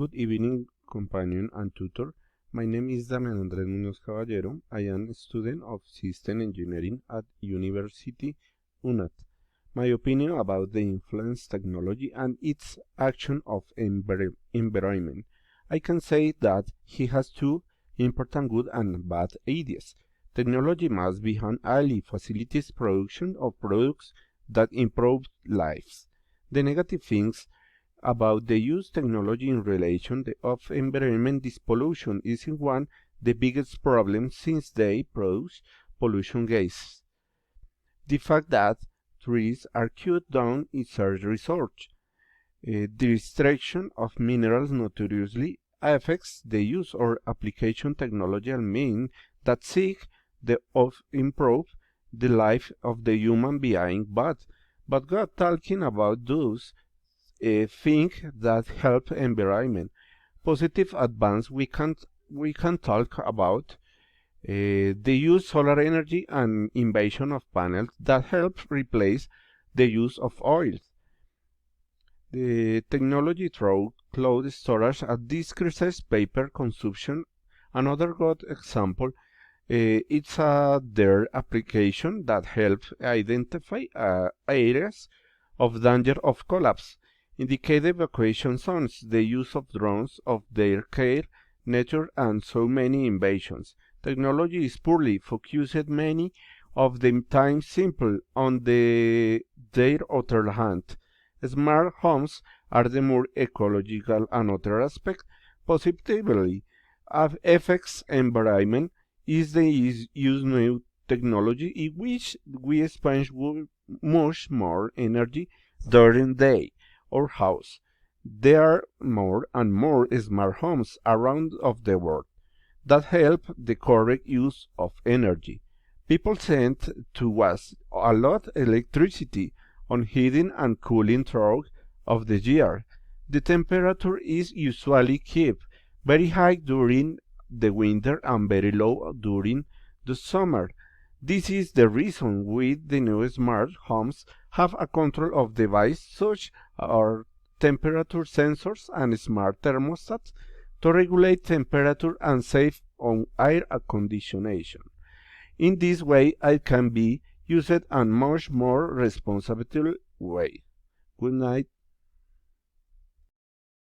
Good evening, companion and tutor. My name is Damian Andrés Muñoz Caballero. I am a student of System Engineering at University UNAT. My opinion about the influence technology and its action of environment. I can say that he has two important good and bad ideas. Technology must be an ally facilitates production of products that improve lives. The negative things about the use technology in relation of environment this pollution is in one the biggest problem since they produce pollution gases. The fact that trees are cut down is a result. The extraction of minerals notoriously affects the use or application technological means that seek of improve the life of the human being, but God talking about those thing that help environment. Positive advance we can talk about the use solar energy and invasion of panels that help replace the use of oil. The technology through cloud storage decreases paper consumption. Another good example it's their application that helps identify areas of danger of collapse, indicate evacuation zones, the use of drones of their care, nature, and so many invasions. Technology is poorly focused many of the time simple on their other hand. Smart homes are the more ecological another aspect, positively affects environment is the use new technology in which we spend much more energy during the day or house. There are more and more smart homes around of the world that help the correct use of energy. People tend to waste a lot electricity on heating and cooling throughout of the year. The temperature is usually kept very high during the winter and very low during the summer. This is the reason with the new smart homes have a control of device such as temperature sensors and smart thermostats to regulate temperature and save on air conditioning. In this way, it can be used in much more responsible way. Good night.